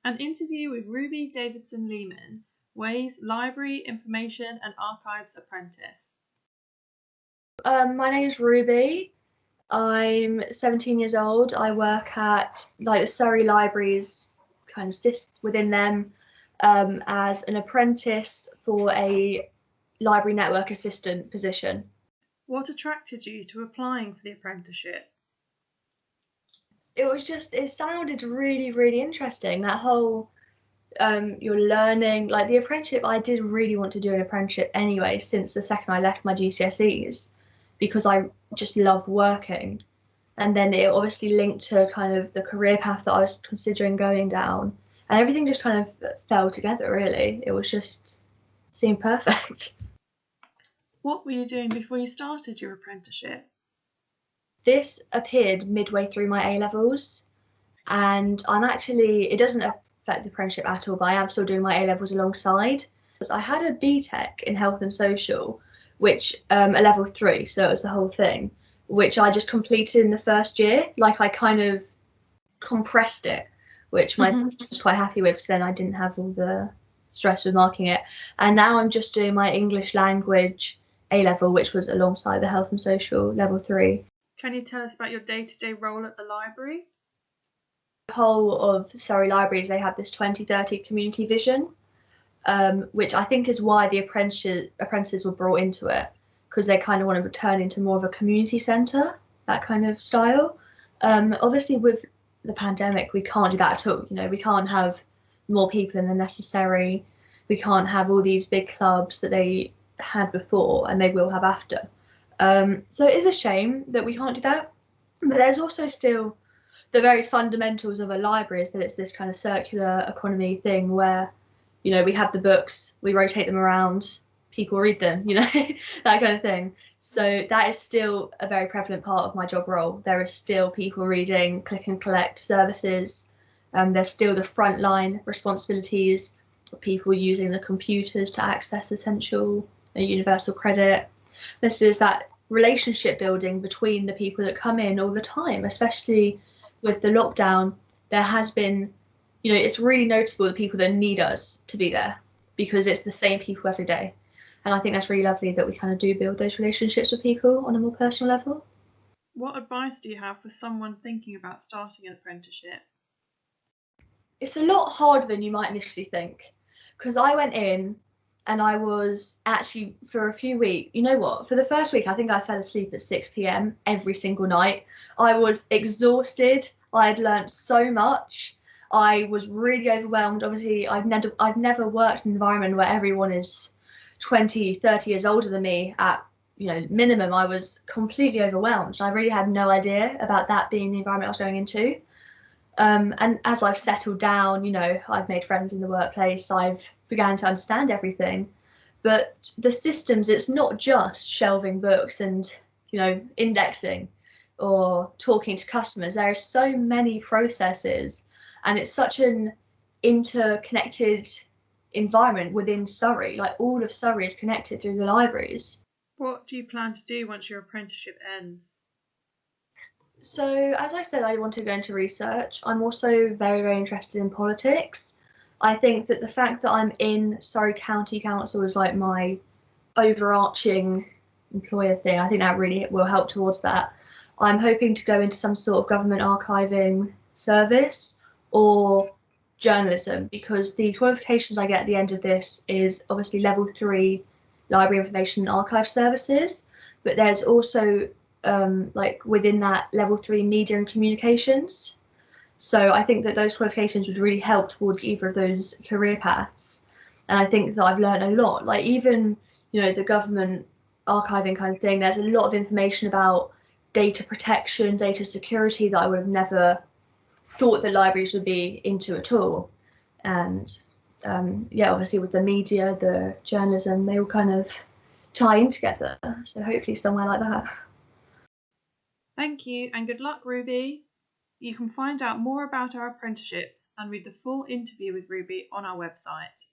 An interview with Ruby Davidson Lehman, Way's Library, Information and Archives Apprentice. My name is Ruby. I'm 17 years old. I work at the Surrey Libraries, kind of sit within them as an apprentice for a library network assistant position. What attracted you to applying for the apprenticeship? It sounded really, really interesting. That whole you're learning, like the apprenticeship, I did really want to do an apprenticeship anyway since the second I left my GCSEs because I just love working. And then it obviously linked to kind of the career path that I was considering going down. And everything just kind of fell together, really. It was just seemed perfect. What were you doing before you started your apprenticeship? This appeared midway through my A-levels, and it doesn't affect the apprenticeship at all, but I am still doing my A-levels alongside. I had a BTEC in health and social, which a level 3, so it was the whole thing, which I just completed in the first year. Like I kind of compressed it, which my teacher was quite happy with, because then I didn't have all the stress with marking it. And now I'm just doing my English language A-level, which was alongside the health and social level 3. Can you tell us about your day-to-day role at the library? The whole of Surrey Libraries, they have this 2030 community vision, which I think is why the apprentices were brought into it, because they kind of want to turn into more of a community centre, that kind of style. Obviously, with the pandemic, we can't do that at all. You know, we can't have more people than necessary. We can't have all these big clubs that they had before and they will have after. So it is a shame that we can't do that. But there's also still the very fundamentals of a library, is that it's this kind of circular economy thing where, you know, we have the books, we rotate them around, people read them, you know, that kind of thing. So that is still a very prevalent part of my job role. There is still people reading click and collect services. There's still the frontline responsibilities of people using the computers to access essential universal credit. This is that relationship building between the people that come in all the time, especially with the lockdown. There has been, you know, it's really noticeable the people that need us to be there, because it's the same people every day. And I think that's really lovely that we kind of do build those relationships with people on a more personal level. What advice do you have for someone thinking about starting an apprenticeship? It's a lot harder than you might initially think, because I went in and I was actually, for a few weeks, you know what, for the first week, I think I fell asleep at 6 p.m. every single night. I was exhausted. I had learnt so much. I was really overwhelmed. Obviously, I've never worked in an environment where everyone is 20, 30 years older than me at, you know, minimum. I was completely overwhelmed. I really had no idea about that being the environment I was going into. And as I've settled down, you know, I've made friends in the workplace, I've began to understand everything. But the systems, it's not just shelving books and, you know, indexing or talking to customers. There are so many processes, and it's such an interconnected environment within Surrey. Like all of Surrey is connected through the libraries. What do you plan to do once your apprenticeship ends? So, as I said, I want to go into research. I'm also very, very interested in politics. I think that the fact that I'm in Surrey County Council is like my overarching employer thing. I think that really will help towards that. I'm hoping to go into some sort of government archiving service or journalism, because the qualifications I get at the end of this is obviously level 3 library information and archive services, but there's also like within that level 3 media and communications. So I think that those qualifications would really help towards either of those career paths. And I think that I've learned a lot. Like even, you know, the government archiving kind of thing, there's a lot of information about data protection, data security that I would have never thought the libraries would be into at all. And yeah, obviously with the media, the journalism, they all kind of tie in together. So hopefully somewhere like that. Thank you and good luck, Ruby. You can find out more about our apprenticeships and read the full interview with Ruby on our website.